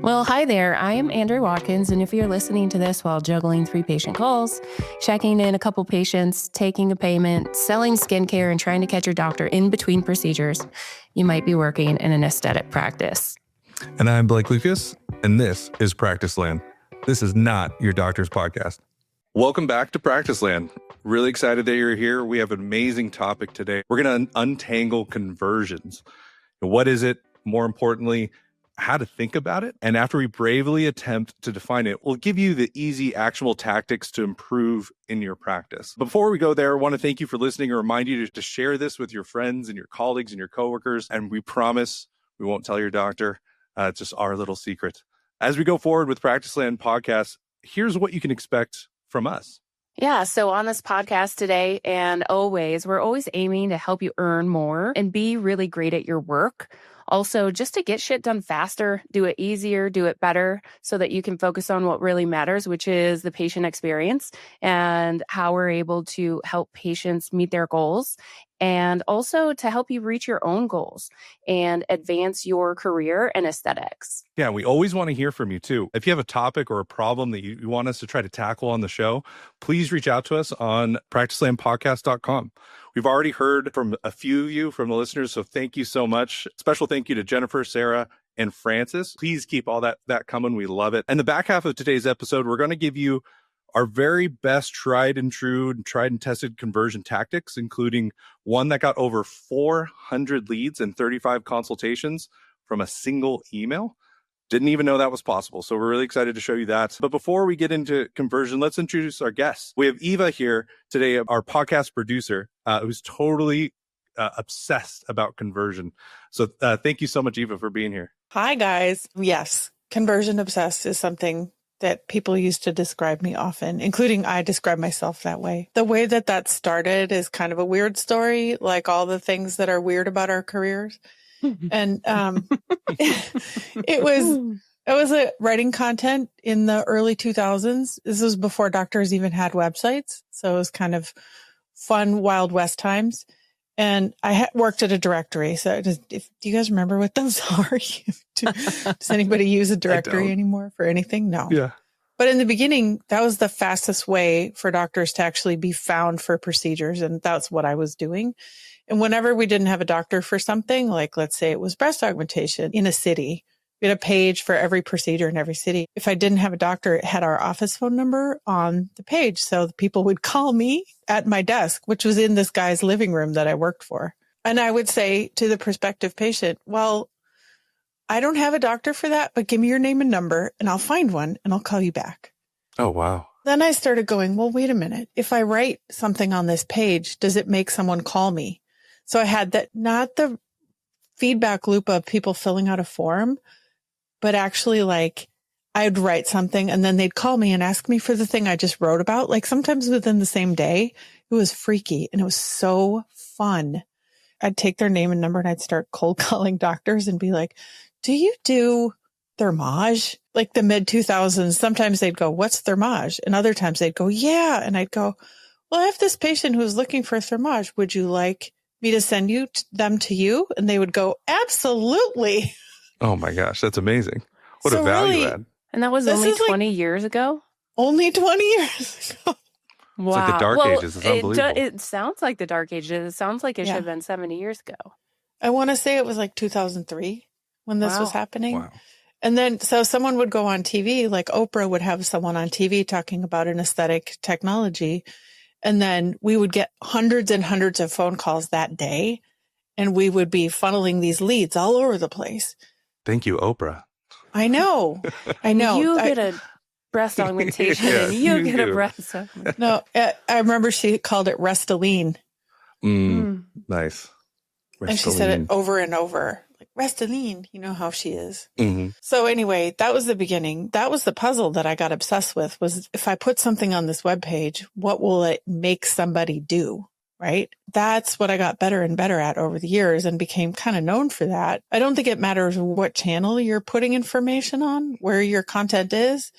Well, hi there. I am Andrea Watkins, and if you're listening to this while juggling 3 patient calls, checking in a couple patients, taking a payment, selling skincare, and trying to catch your doctor in between procedures, you might be working in an aesthetic practice. And I'm Blake Lucas, and this is Practice Land. This is not your doctor's podcast. Welcome back to Practice Land. Really excited that you're here. We have an amazing topic today. We're going to untangle conversions. What is it? More importantly, how to think about it. And after we bravely attempt to define it, we'll give you the easy, actionable tactics to improve in your practice. Before we go there, I want to thank you for listening and remind you to share this with your friends and your colleagues and your coworkers. And we promise we won't tell your doctor. It's just our little secret. As we go forward with Practice Land podcast, here's what you can expect from us. Yeah, so on this podcast today and always, we're always aiming to help you earn more and be really great at your work. Also, just to get shit done faster, do it easier, do it better so that you can focus on what really matters, which is the patient experience and how we're able to help patients meet their goals, and also to help you reach your own goals and advance your career in aesthetics. Yeah, we always want to hear from you too. If you have a topic or a problem that you want us to try to tackle on the show, please reach out to us on practicelandpodcast.com. We've already heard from a few of you, from the listeners, so thank you so much. Special thank you to Jennifer, Sarah, and Francis. Please keep all that coming. We love it. And the back half of today's episode, we're going to give you our very best tried and tested conversion tactics, including one that got over 400 leads and 35 consultations from a single email. Didn't even know that was possible. So we're really excited to show you that. But before we get into conversion, let's introduce our guests. We have Eva here today, our podcast producer, who's totally obsessed about conversion. So thank you so much, Eva, for being here. Hi, guys. Yes, conversion obsessed is something that people used to describe me often, including I describe myself that way. The way that started is kind of a weird story, like all the things that are weird about our careers. And it was writing content in the early 2000s. This was before doctors even had websites. So it was kind of fun, Wild West times. And I worked at a directory. So do you guys remember what those are? Does anybody use a directory anymore for anything? No. Yeah. But in the beginning, that was the fastest way for doctors to actually be found for procedures. And that's what I was doing. And whenever we didn't have a doctor for something, like let's say it was breast augmentation in a city, we had a page for every procedure in every city. If I didn't have a doctor, it had our office phone number on the page. So the people would call me at my desk, which was in this guy's living room that I worked for. And I would say to the prospective patient, well, I don't have a doctor for that, but give me your name and number and I'll find one and I'll call you back. Oh, wow. Then I started going, well, wait a minute. If I write something on this page, does it make someone call me? So I had that, not the feedback loop of people filling out a form, but actually like I'd write something and then they'd call me and ask me for the thing I just wrote about. Like sometimes within the same day. It was freaky and it was so fun. I'd take their name and number and I'd start cold calling doctors and be like, do you do thermage? Like the mid 2000s, sometimes they'd go, what's thermage? And other times they'd go, yeah. And I'd go, well, I have this patient who's looking for thermage. Would you like me to send them to you? And they would go, absolutely. Oh my gosh, that's amazing. What a value add. And that was only 20 years ago? Only 20 years ago. Wow. It's like the dark ages. It's unbelievable. It sounds like the dark ages. It sounds like it should have been 70 years ago. I want to say it was like 2003 when this was happening. Wow. And then, so someone would go on TV, like Oprah would have someone on TV talking about an aesthetic technology. And then we would get hundreds and hundreds of phone calls that day. And we would be funneling these leads all over the place. Thank you, Oprah. I know. You get a breast augmentation and you get a breast augmentation. No, I remember she called it Restylane. Nice. Restylane. And she said it over and over. Like, Restylane, you know how she is. Mm-hmm. So anyway, that was the beginning. That was the puzzle that I got obsessed with, was if I put something on this webpage, what will it make somebody do? Right? That's what I got better and better at over the years and became kind of known for that. I don't think it matters what channel you're putting information on, where your content is.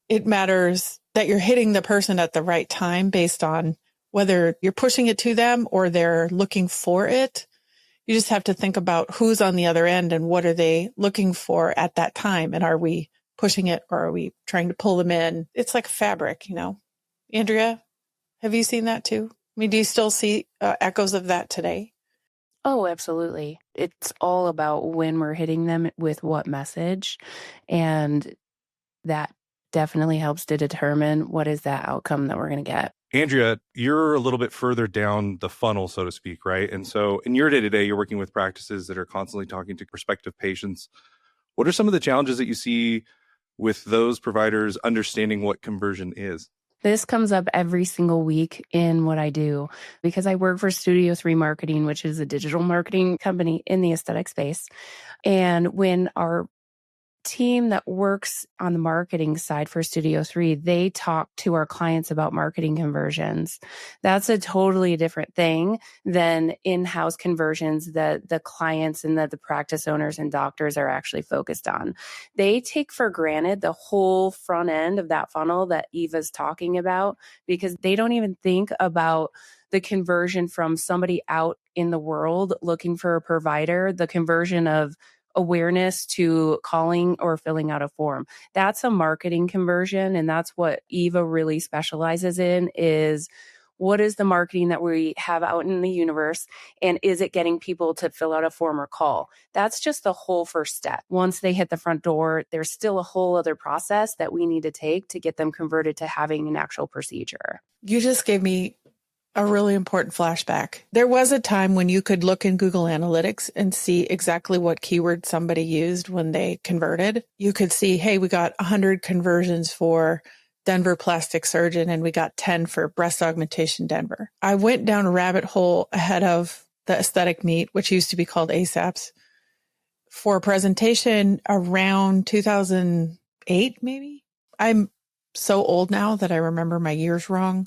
It matters that you're hitting the person at the right time based on whether you're pushing it to them or they're looking for it. You just have to think about who's on the other end and what are they looking for at that time. And are we pushing it or are we trying to pull them in? It's like a fabric, Andrea, have you seen that too? I mean, do you still see echoes of that today? Oh, absolutely. It's all about when we're hitting them with what message. And that definitely helps to determine what is that outcome that we're going to get. Andrea, you're a little bit further down the funnel, so to speak, right? And so in your day-to-day, you're working with practices that are constantly talking to prospective patients. What are some of the challenges that you see with those providers understanding what conversion is? This comes up every single week in what I do because I work for Studio 3 Marketing, which is a digital marketing company in the aesthetic space. And when our team that works on the marketing side for Studio 3, they talk to our clients about marketing conversions. That's a totally different thing than in-house conversions that the clients and that the practice owners and doctors are actually focused on. They take for granted the whole front end of that funnel that Eva's talking about because they don't even think about the conversion from somebody out in the world looking for a provider, the conversion of awareness to calling or filling out a form. That's a marketing conversion. And that's what Eva really specializes in is what is the marketing that we have out in the universe? And is it getting people to fill out a form or call? That's just the whole first step. Once they hit the front door, there's still a whole other process that we need to take to get them converted to having an actual procedure. You just gave me a really important flashback. There was a time when you could look in Google Analytics and see exactly what keyword somebody used when they converted. You could see, hey, we got 100 conversions for Denver plastic surgeon and we got 10 for breast augmentation Denver. I went down a rabbit hole ahead of the aesthetic meet, which used to be called ASAPS, for a presentation around 2008, maybe. I'm so old now that I remember my years wrong.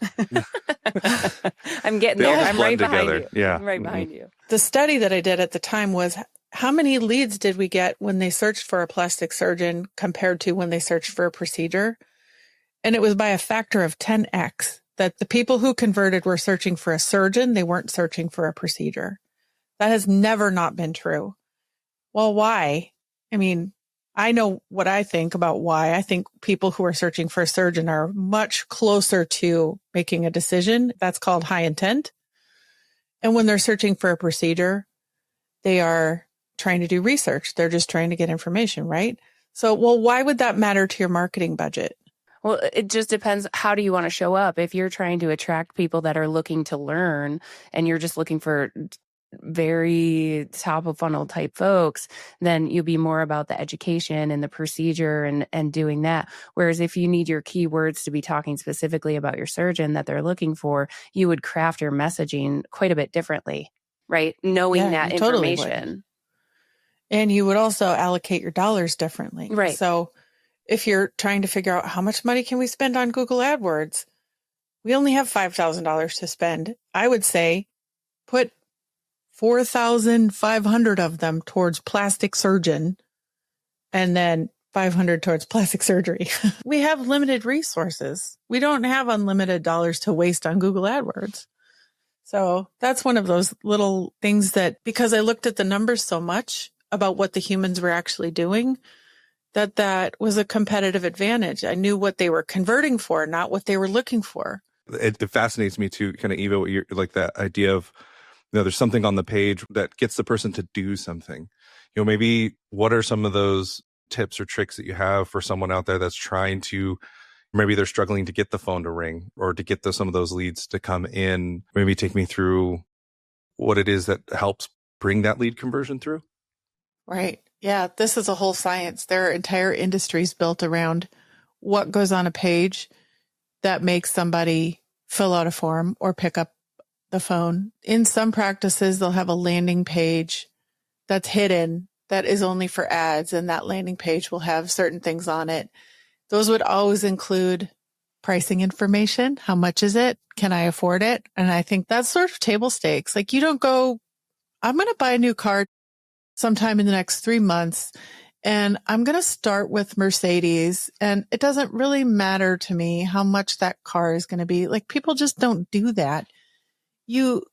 I'm getting there. I'm right behind together. you. Yeah. I'm right behind you. The study that I did at the time was how many leads did we get when they searched for a plastic surgeon compared to when they searched for a procedure? And it was by a factor of 10x that the people who converted were searching for a surgeon. They weren't searching for a procedure. That has never not been true. Well, why? I mean, I know what I think about why. I think people who are searching for a surgeon are much closer to making a decision. That's called high intent. And when they're searching for a procedure, they are trying to do research. They're just trying to get information, right? So, well, why would that matter to your marketing budget? Well, it just depends. How do you want to show up? If you're trying to attract people that are looking to learn and you're just looking for very top of funnel type folks, then you'll be more about the education and the procedure and doing that. Whereas if you need your keywords to be talking specifically about your surgeon that they're looking for, you would craft your messaging quite a bit differently, right? Knowing that information. Totally would. And you would also allocate your dollars differently. Right. So if you're trying to figure out how much money can we spend on Google AdWords, we only have $5,000 to spend. I would say put 4,500 of them towards plastic surgeon and then 500 towards plastic surgery. We have limited resources. We don't have unlimited dollars to waste on Google AdWords. So that's one of those little things that, because I looked at the numbers so much about what the humans were actually doing, that was a competitive advantage. I knew what they were converting for, not what they were looking for. It fascinates me too, kind of, Eva, what you're like, that idea of, there's something on the page that gets the person to do something. Maybe what are some of those tips or tricks that you have for someone out there that's trying to, maybe they're struggling to get the phone to ring or to get some of those leads to come in. Maybe take me through what it is that helps bring that lead conversion through. Right. Yeah. This is a whole science. There are entire industries built around what goes on a page that makes somebody fill out a form or pick up the phone. In some practices, they'll have a landing page that's hidden that is only for ads, and that landing page will have certain things on it. Those would always include pricing information. How much is it? Can I afford it? And I think that's sort of table stakes. Like, you don't go, I'm going to buy a new car sometime in the next 3 months, and I'm going to start with Mercedes, and it doesn't really matter to me how much that car is going to be. Like, people just don't do that. You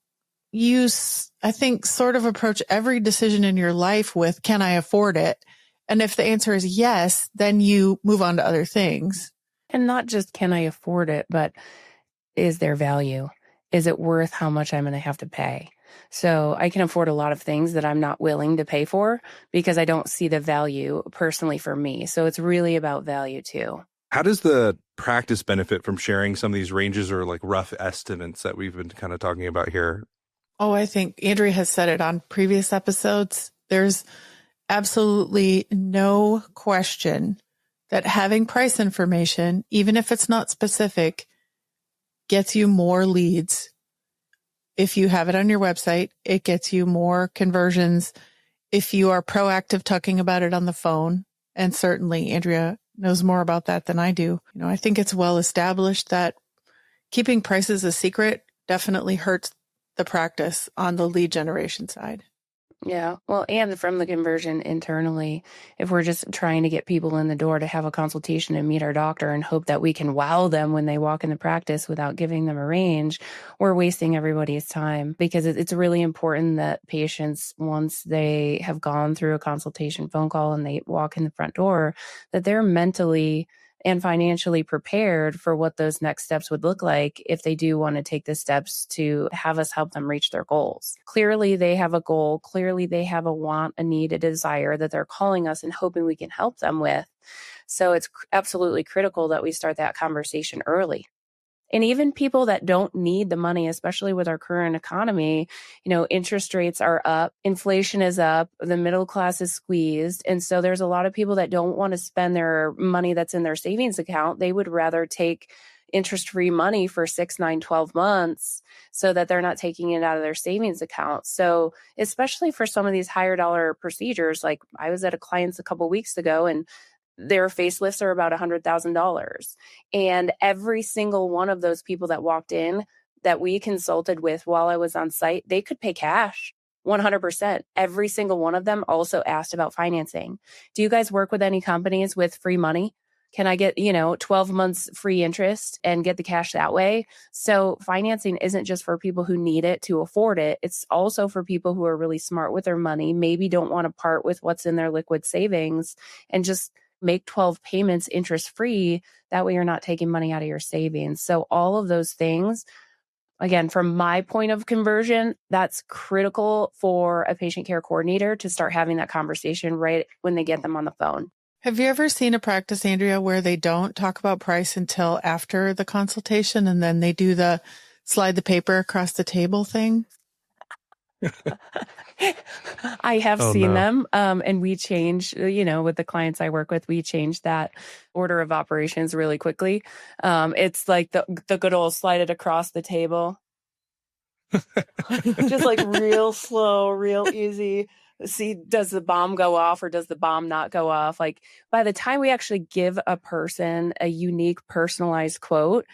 I think, sort of approach every decision in your life with, can I afford it? And if the answer is yes, then you move on to other things. And not just can I afford it, but is there value? Is it worth how much I'm going to have to pay? So I can afford a lot of things that I'm not willing to pay for because I don't see the value personally for me. So it's really about value too. How does the practice benefit from sharing some of these ranges or like rough estimates that we've been kind of talking about here? Oh, I think Andrea has said it on previous episodes. There's absolutely no question that having price information, even if it's not specific, gets you more leads. If you have it on your website, it gets you more conversions. If you are proactive talking about it on the phone, and certainly Andrea knows more about that than I do. I think it's well established that keeping prices a secret definitely hurts the practice on the lead generation side. Yeah. Well, and from the conversion internally, if we're just trying to get people in the door to have a consultation and meet our doctor and hope that we can wow them when they walk into practice without giving them a range, we're wasting everybody's time, because it's really important that patients, once they have gone through a consultation phone call and they walk in the front door, that they're mentally and financially prepared for what those next steps would look like if they do want to take the steps to have us help them reach their goals. Clearly, they have a goal. Clearly, they have a want, a need, a desire that they're calling us and hoping we can help them with. So it's absolutely critical that we start that conversation early. And even people that don't need the money, especially with our current economy, interest rates are up, inflation is up, the middle class is squeezed. And so there's a lot of people that don't want to spend their money that's in their savings account. They would rather take interest-free money for 6, 9, 12 months so that they're not taking it out of their savings account. So especially for some of these higher dollar procedures, like I was at a client's a couple of weeks ago, and their facelifts are about $100,000. And every single one of those people that walked in that we consulted with while I was on site, they could pay cash 100%. Every single one of them also asked about financing. Do you guys work with any companies with free money? Can I get, 12 months free interest and get the cash that way? So financing isn't just for people who need it to afford it. It's also for people who are really smart with their money, maybe don't want to part with what's in their liquid savings, and just make 12 payments interest free. That way you're not taking money out of your savings. So all of those things, again, from my point of conversion, that's critical for a patient care coordinator to start having that conversation right when they get them on the phone. Have you ever seen a practice, Andrea, where they don't talk about price until after the consultation and then they do the slide the paper across the table thing? I have seen them. And we change, with the clients I work with, we change that order of operations really quickly. It's like the good old slide it across the table. Just like real slow, real easy. See, does the bomb go off or does the bomb not go off? Like by the time we actually give a person a unique personalized quote,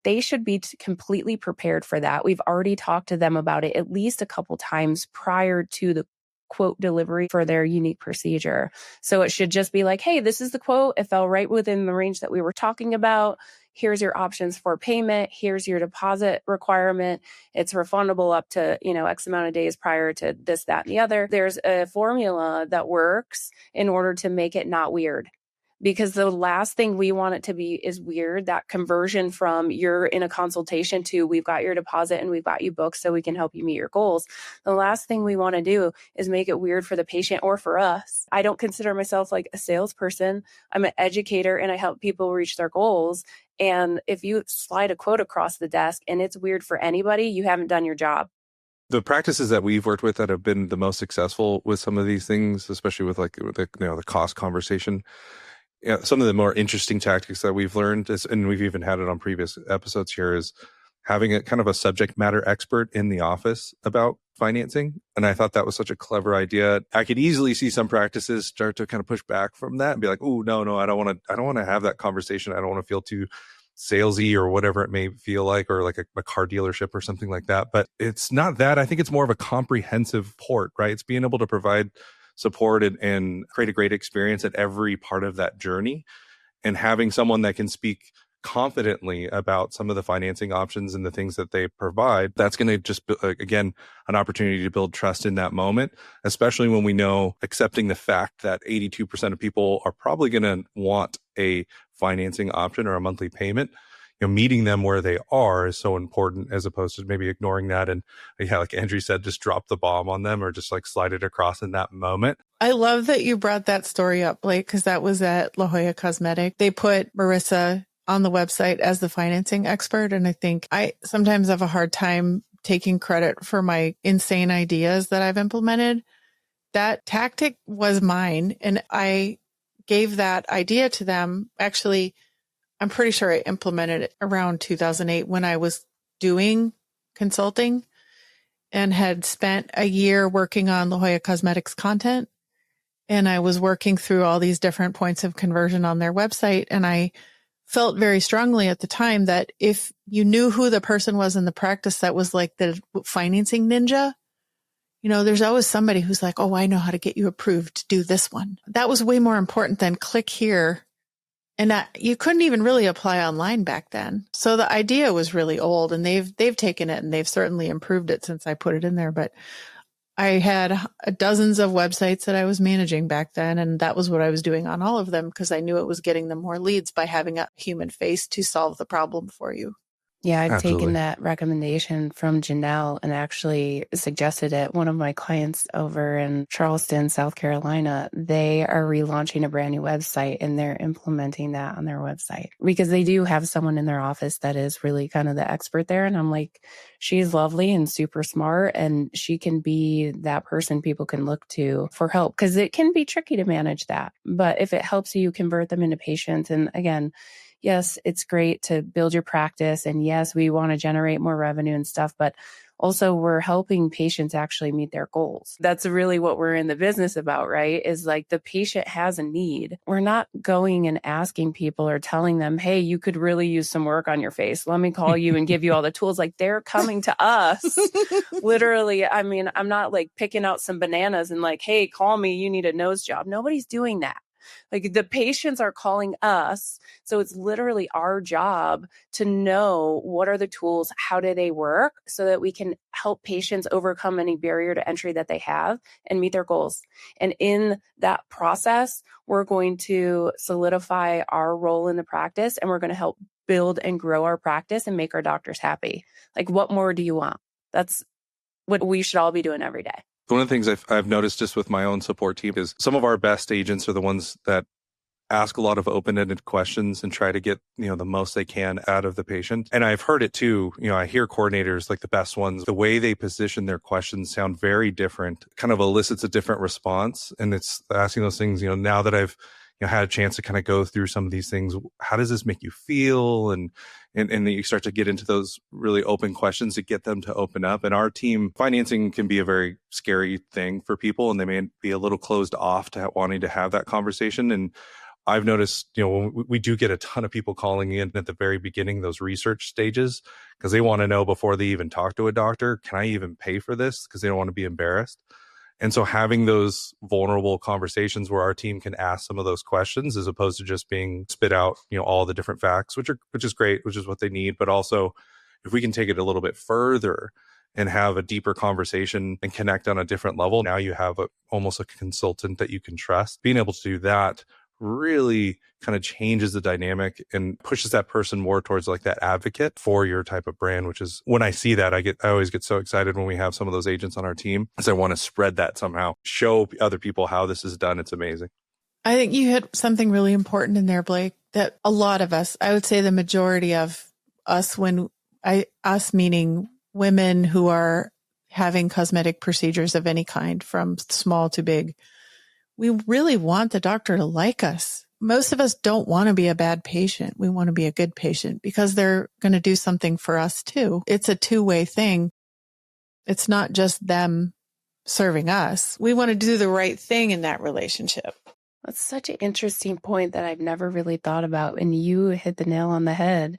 they should be completely prepared for that. We've already talked to them about it at least a couple times prior to the quote delivery for their unique procedure. So it should just be like, hey, this is the quote. It fell right within the range that we were talking about. Here's your options for payment. Here's your deposit requirement. It's refundable up to, X amount of days prior to this, that, and the other. There's a formula that works in order to make it not weird. Because the last thing we want it to be is weird. That conversion from you're in a consultation to we've got your deposit and we've got you booked so we can help you meet your goals. The last thing we want to do is make it weird for the patient or for us. I don't consider myself like a salesperson. I'm an educator and I help people reach their goals. And if you slide a quote across the desk and it's weird for anybody, you haven't done your job. The practices that we've worked with that have been the most successful with some of these things, especially with like the cost conversation. Yeah, some of the more interesting tactics that we've learned is, and we've even had it on previous episodes here, is having a kind of a subject matter expert in the office about financing. And I thought that was such a clever idea. I could easily see some practices start to kind of push back from that and be like, oh, no, I don't want to have that conversation. I don't want to feel too salesy or whatever it may feel like, or like a car dealership or something like that. But it's not that. I think it's more of a comprehensive port, right? It's being able to provide support and create a great experience at every part of that journey, and having someone that can speak confidently about some of the financing options and the things that they provide, that's going to just, again, an opportunity to build trust in that moment, especially when we know accepting the fact that 82% of people are probably going to want a financing option or a monthly payment. Meeting them where they are is so important, as opposed to maybe ignoring that. And like Andrea said, just drop the bomb on them or just like slide it across in that moment. I love that you brought that story up, Blake, because that was at La Jolla Cosmetic. They put Marissa on the website as the financing expert. And I think I sometimes have a hard time taking credit for my insane ideas that I've implemented. That tactic was mine. And I gave that idea to them. Actually, I'm pretty sure I implemented it around 2008 when I was doing consulting and had spent a year working on La Jolla Cosmetics content. And I was working through all these different points of conversion on their website. And I felt very strongly at the time that if you knew who the person was in the practice that was like the financing ninja, there's always somebody who's like, oh, I know how to get you approved to do this one. That was way more important than click here. And you couldn't even really apply online back then. So the idea was really old, and they've taken it and they've certainly improved it since I put it in there. But I had dozens of websites that I was managing back then, and that was what I was doing on all of them because I knew it was getting them more leads by having a human face to solve the problem for you. Yeah, I've Absolutely. taken that recommendation from Janelle and actually suggested it. One of my clients over in Charleston, South Carolina, they are relaunching a brand new website and they're implementing that on their website because they do have someone in their office that is really kind of the expert there. And I'm like, she's lovely and super smart and she can be that person people can look to for help because it can be tricky to manage that. But if it helps you convert them into patients, and again, yes, it's great to build your practice. And yes, we want to generate more revenue and stuff, but also we're helping patients actually meet their goals. That's really what we're in the business about, right? Is like the patient has a need. We're not going and asking people or telling them, hey, you could really use some work on your face. Let me call you and give you all the tools. Like they're coming to us. Literally, I mean, I'm not like picking out some bananas and like, hey, call me, you need a nose job. Nobody's doing that. Like the patients are calling us. So it's literally our job to know what are the tools, how do they work so that we can help patients overcome any barrier to entry that they have and meet their goals. And in that process, we're going to solidify our role in the practice and we're going to help build and grow our practice and make our doctors happy. Like what more do you want? That's what we should all be doing every day. One of the things I've noticed just with my own support team is some of our best agents are the ones that ask a lot of open-ended questions and try to get, the most they can out of the patient. And I've heard it too. I hear coordinators, like the best ones, the way they position their questions sound very different, kind of elicits a different response. And it's asking those things, now that I've had a chance to kind of go through some of these things, how does this make you feel? And then you start to get into those really open questions to get them to open up. And our team, financing can be a very scary thing for people, and they may be a little closed off to wanting to have that conversation. And I've noticed, when we do get a ton of people calling in at the very beginning, those research stages, because they want to know before they even talk to a doctor, can I even pay for this? Because they don't want to be embarrassed. And so having those vulnerable conversations where our team can ask some of those questions as opposed to just being spit out, all the different facts, which is great, which is what they need. But also if we can take it a little bit further and have a deeper conversation and connect on a different level, now you have almost a consultant that you can trust. Being able to do that really kind of changes the dynamic and pushes that person more towards like that advocate for your type of brand, which is when I see that, I always get so excited when we have some of those agents on our team because I want to spread that somehow, show other people how this is done. It's amazing. I think you hit something really important in there, Blake, that a lot of us, I would say the majority of us, us meaning women who are having cosmetic procedures of any kind from small to big, we really want the doctor to like us. Most of us don't want to be a bad patient. We want to be a good patient because they're going to do something for us too. It's a two-way thing. It's not just them serving us. We want to do the right thing in that relationship. That's such an interesting point that I've never really thought about. And you hit the nail on the head.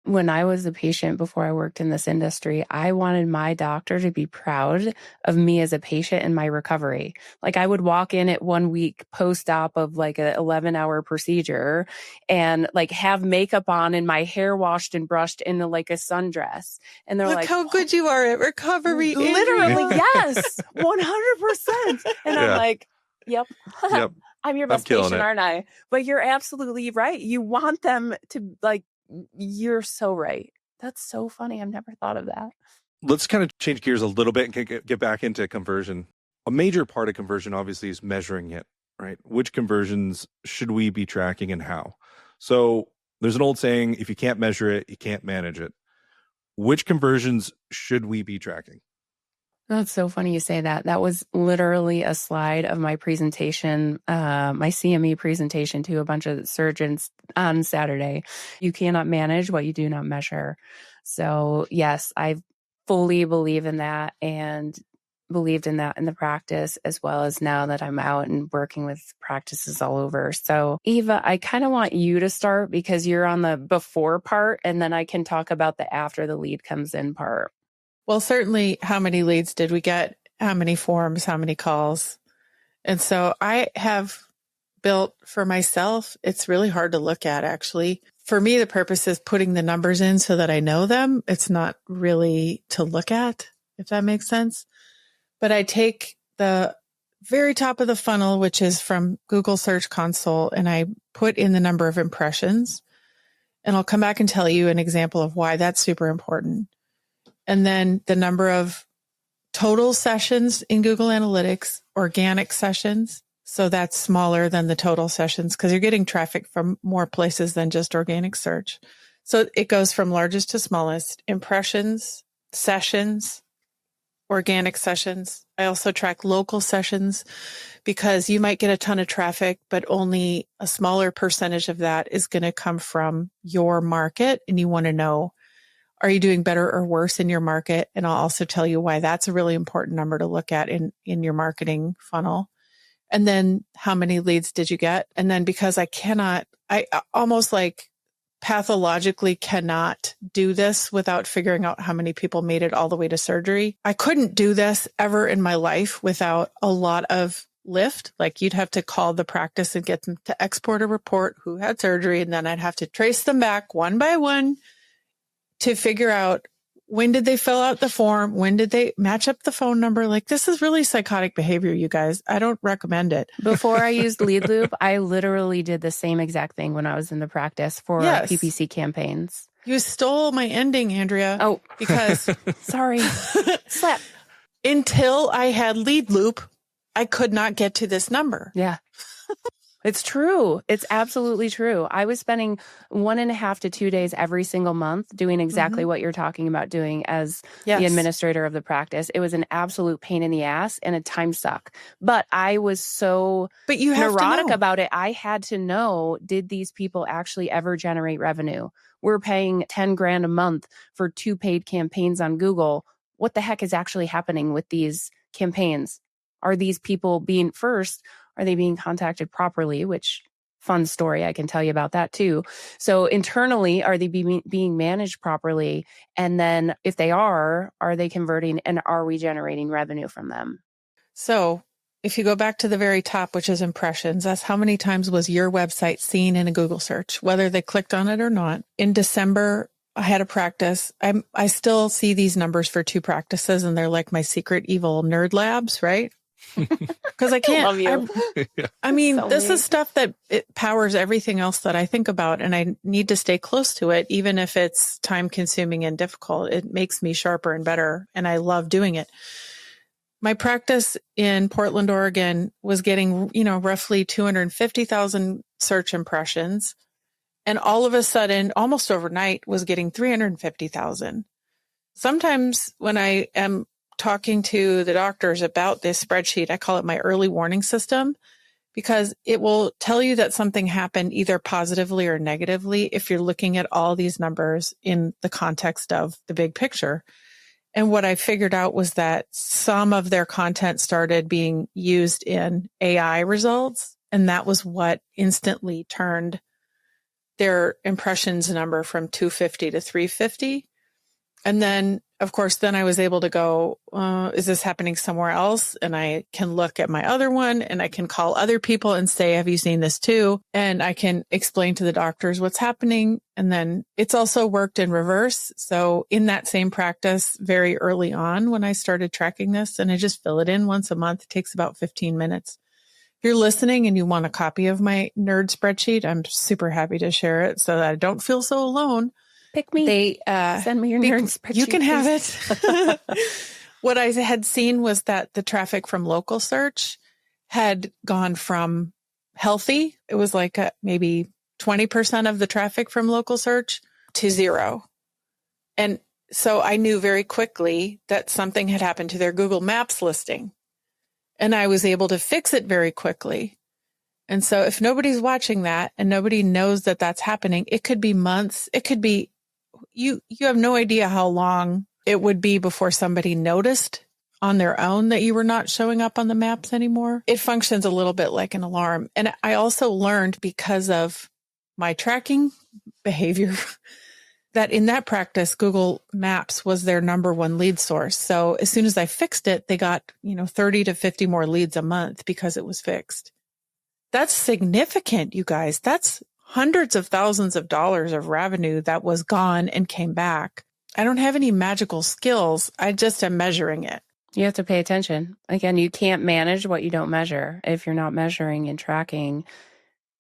When I was a patient before I worked in this industry, I wanted my doctor to be proud of me as a patient in my recovery. Like I would walk in at 1 week post-op of like an 11-hour procedure and like have makeup on and my hair washed and brushed into like a sundress. And they're Look like, how good you are at recovery. literally, Andrea. yes, 100%. And I'm like, yep. Yep. I'm your I'm best killing patient, it. aren't I? But you're absolutely right. You want them to like, you're so right. That's so funny. I've never thought of that. Let's kind of change gears a little bit and get back into conversion. A major part of conversion, obviously, is measuring it, right? Which conversions should we be tracking and how? So there's an old saying, if you can't measure it, you can't manage it. Which conversions should we be tracking? That's so funny you say that. That was literally a slide of my presentation, my CME presentation to a bunch of surgeons on Saturday. You cannot manage what you do not measure. So yes, I fully believe in that and believed in that in the practice, as well as now that I'm out and working with practices all over. So Eva, I kind of want you to start because you're on the before part, and then I can talk about the after the lead comes in part. Well, certainly, how many leads did we get? How many forms? How many calls? And so I have built for myself, it's really hard to look at, actually. For me, the purpose is putting the numbers in so that I know them. It's not really to look at, if that makes sense. But I take the very top of the funnel, which is from Google Search Console, and I put in the number of impressions. And I'll come back and tell you an example of why that's super important. And then the number of total sessions in Google Analytics, organic sessions. So that's smaller than the total sessions because you're getting traffic from more places than just organic search. So it goes from largest to smallest: impressions, sessions, organic sessions. I also track local sessions because you might get a ton of traffic, but only a smaller percentage of that is going to come from your market. And you want to know, are you doing better or worse in your market? And I'll also tell you why that's a really important number to look at in your marketing funnel. And then how many leads did you get? And then because I almost like pathologically cannot do this without figuring out how many people made it all the way to surgery. I couldn't do this ever in my life without a lot of lift. Like you'd have to call the practice and get them to export a report who had surgery. And then I'd have to trace them back one by one to figure out when did they fill out the form? When did they match up the phone number? Like, this is really psychotic behavior, you guys. I don't recommend it. Before I used Lead Loop, I literally did the same exact thing when I was in the practice for PPC campaigns. You stole my ending, Andrea. Oh, because sorry. Slap. Until I had Lead Loop, I could not get to this number. Yeah. It's true. It's absolutely true. I was spending 1.5 to 2 days every single month doing exactly what you're talking about doing as the administrator of the practice. It was an absolute pain in the ass and a time suck. But I was so neurotic about it. I had to know, did these people actually ever generate revenue? We're paying $10,000 a month for 2 paid campaigns on Google. What the heck is actually happening with these campaigns? Are these people being are they being contacted properly? Which fun story, I can tell you about that too. So internally, are they being managed properly? And then if they are they converting and are we generating revenue from them? So if you go back to the very top, which is impressions, that's how many times was your website seen in a Google search, whether they clicked on it or not. In December, I had a practice. I still see these numbers for 2 practices and they're like my secret evil nerd labs, right? Because I can't. Love you. I mean, this is stuff that it powers everything else that I think about, and I need to stay close to it, even if it's time consuming and difficult. It makes me sharper and better, and I love doing it. My practice in Portland, Oregon was getting, roughly 250,000 search impressions. And all of a sudden, almost overnight, was getting 350,000. Sometimes when I am talking to the doctors about this spreadsheet, I call it my early warning system, because it will tell you that something happened either positively or negatively if you're looking at all these numbers in the context of the big picture. And what I figured out was that some of their content started being used in AI results. And that was what instantly turned their impressions number from 250 to 350. And then, of course, then I was able to go, is this happening somewhere else? And I can look at my other one and I can call other people and say, have you seen this too? And I can explain to the doctors what's happening. And then it's also worked in reverse. So in that same practice, very early on when I started tracking this, and I just fill it in once a month, it takes about 15 minutes. If you're listening and you want a copy of my nerd spreadsheet, I'm super happy to share it so that I don't feel so alone. Pick me. Send me your nerd spreadsheet. You can have it. What I had seen was that the traffic from local search had gone from healthy. It was like maybe 20% of the traffic from local search to 0. And so I knew very quickly that something had happened to their Google Maps listing. And I was able to fix it very quickly. And so if nobody's watching that and nobody knows that that's happening, it could be months. It could be you have no idea how long it would be before somebody noticed on their own that you were not showing up on the maps anymore. It functions a little bit like an alarm. And I also learned because of my tracking behavior that in that practice, Google Maps was their number one lead source. So as soon as I fixed it, they got, 30 to 50 more leads a month because it was fixed. That's significant, you guys. That's hundreds of thousands of dollars of revenue that was gone and came back. I don't have any magical skills. I just am measuring it. You have to pay attention. Again, you can't manage what you don't measure. If you're not measuring and tracking,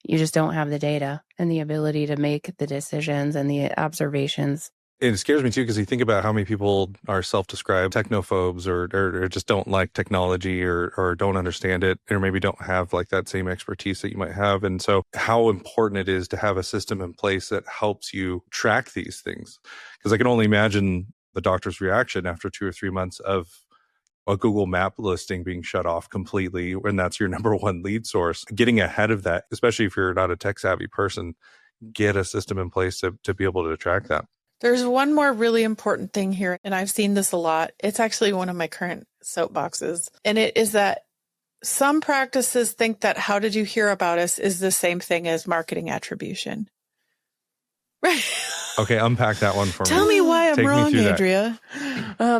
you just don't have the data and the ability to make the decisions and the observations. It scares me too, because you think about how many people are self-described technophobes or just don't like technology or don't understand it, or maybe don't have like that same expertise that you might have. And so how important it is to have a system in place that helps you track these things. Because I can only imagine the doctor's reaction after 2 or 3 months of a Google map listing being shut off completely, when that's your number one lead source. Getting ahead of that, especially if you're not a tech savvy person, get a system in place to be able to track that. There's one more really important thing here, and I've seen this a lot. It's actually one of my current soapboxes, and it is that some practices think that how did you hear about us is the same thing as marketing attribution. Right. Okay, unpack that one for me. Tell me why I'm wrong, Andrea.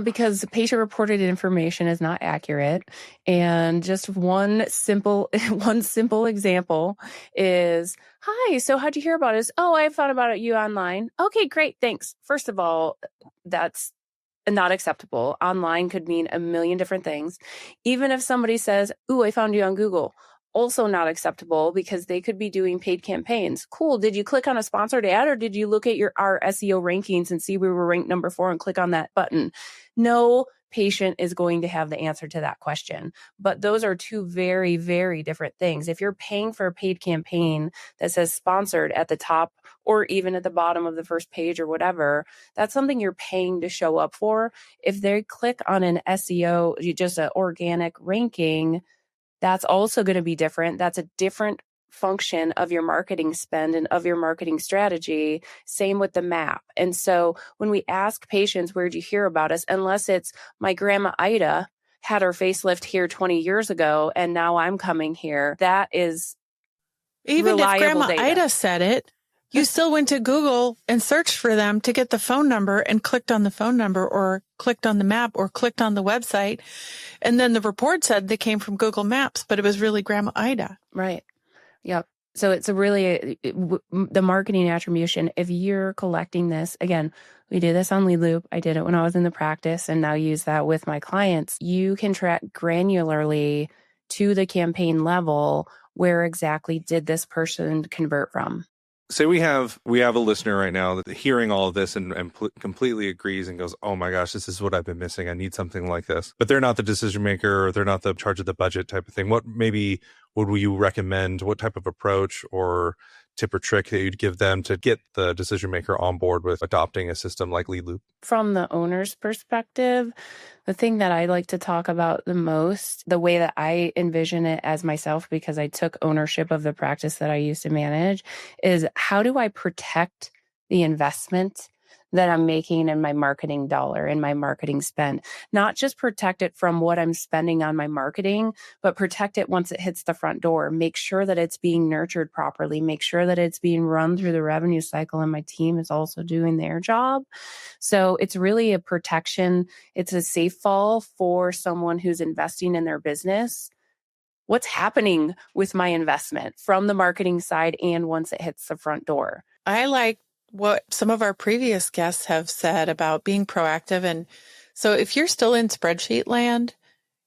Because patient-reported information is not accurate, and just one simple example is, "Hi, so how'd you hear about us?" "Oh, I found about you online." "Okay, great, thanks." First of all, that's not acceptable. Online could mean a million different things. Even if somebody says, "Ooh, I found you on Google." Also not acceptable, because they could be doing paid campaigns. Cool. Did you click on a sponsored ad, or did you look at our SEO rankings and see we were ranked number 4 and click on that button? No patient is going to have the answer to that question. But those are two very, very different things. If you're paying for a paid campaign that says sponsored at the top or even at the bottom of the first page or whatever, that's something you're paying to show up for. If they click on an SEO, just an organic ranking, that's also going to be different. That's a different function of your marketing spend and of your marketing strategy. Same with the map. And so when we ask patients, where'd you hear about us? Unless it's my grandma Ida had her facelift here 20 years ago and now I'm coming here, that is even if grandma data. Ida said it, you still went to Google and searched for them to get the phone number and clicked on the phone number or clicked on the map or clicked on the website. And then the report said they came from Google Maps, but it was really grandma Ida. Right. Yep. So it's the marketing attribution. If you're collecting this, again, we do this on Lead Loop. I did it when I was in the practice and now use that with my clients. You can track granularly to the campaign level, where exactly did this person convert from. Say we have a listener right now that hearing all of this and completely agrees and goes, "Oh my gosh, this is what I've been missing. I need something like this." But they're not the decision maker, or they're not the charge of the budget type of thing. What maybe would you recommend? What type of approach or tip or trick that you'd give them to get the decision maker on board with adopting a system like Lead Loop? From the owner's perspective, the thing that I like to talk about the most, the way that I envision it as myself, because I took ownership of the practice that I used to manage, is how do I protect the investment that I'm making in my marketing dollar, in my marketing spend. Not just protect it from what I'm spending on my marketing, but protect it once it hits the front door. Make sure that it's being nurtured properly. Make sure that it's being run through the revenue cycle and my team is also doing their job. So it's really a protection. It's a safe fall for someone who's investing in their business. What's happening with my investment from the marketing side and once it hits the front door? I like what some of our previous guests have said about being proactive. And so if you're still in spreadsheet land,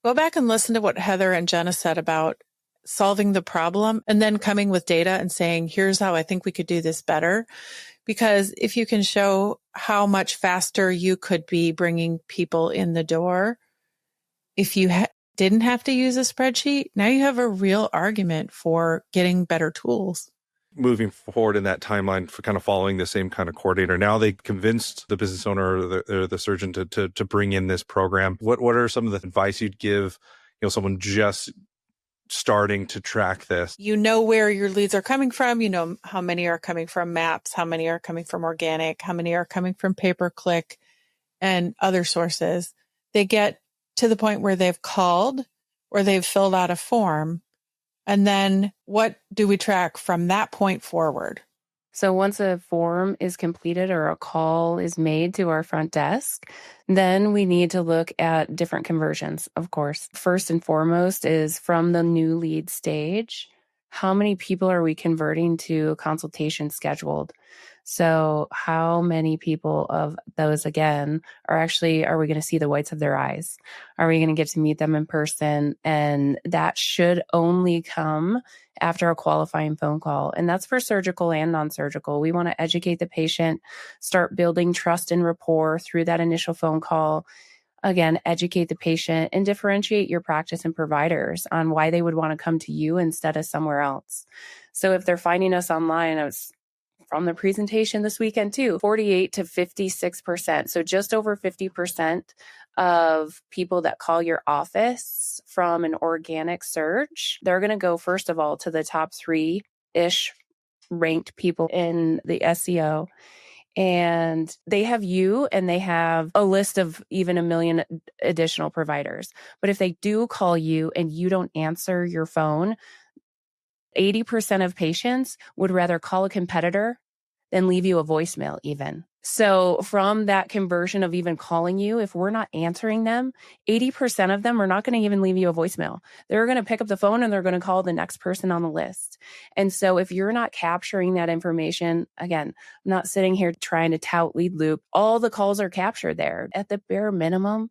go back and listen to what Heather and Jenna said about solving the problem and then coming with data and saying, here's how I think we could do this better. Because if you can show how much faster you could be bringing people in the door, if you didn't have to use a spreadsheet, now you have a real argument for getting better tools. Moving forward in that timeline for kind of following the same kind of coordinator. Now they convinced the business owner or the surgeon to bring in this program. What are some of the advice you'd give, someone just starting to track this? You know where your leads are coming from. You know how many are coming from maps, how many are coming from organic, how many are coming from pay-per-click and other sources. They get to the point where they've called or they've filled out a form. And then what do we track from that point forward? So once a form is completed or a call is made to our front desk, then we need to look at different conversions, of course. First and foremost is from the new lead stage, how many people are we converting to a consultation scheduled? So how many people of those, again, are we going to see the whites of their eyes? Are we going to get to meet them in person? And that should only come after a qualifying phone call. And that's for surgical and non-surgical. We want to educate the patient, start building trust and rapport through that initial phone call. Again, educate the patient and differentiate your practice and providers on why they would want to come to you instead of somewhere else. So if they're finding us online, I was from the presentation this weekend too, 48 to 56%. So just over 50% of people that call your office from an organic search, they're going to go first of all to the top 3-ish ranked people in the SEO. And they have you and they have a list of even 1 million additional providers. But if they do call you and you don't answer your phone, 80% of patients would rather call a competitor than leave you a voicemail even. So from that conversion of even calling you, if we're not answering them, 80% of them are not going to even leave you a voicemail. They're going to pick up the phone and they're going to call the next person on the list. And so if you're not capturing that information, again, I'm not sitting here trying to tout lead loop. All the calls are captured there. At the bare minimum,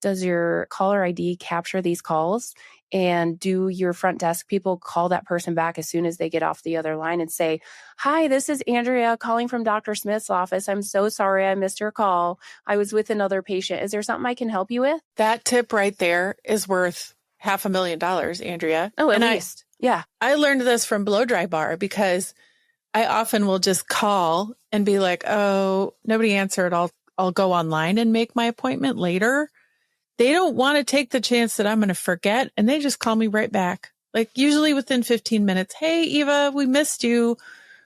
does your caller ID capture these calls? And do your front desk people call that person back as soon as they get off the other line and say, hi, this is Andrea calling from Dr. Smith's office. I'm so sorry I missed your call. I was with another patient. Is there something I can help you with? That tip right there is worth $500,000, Andrea. Oh, at least. Yeah. I learned this from Blow Dry Bar because I often will just call and be like, oh, nobody answered. I'll go online and make my appointment later. They don't want to take the chance that I'm going to forget. And they just call me right back. Like usually within 15 minutes. Hey, Eva, we missed you,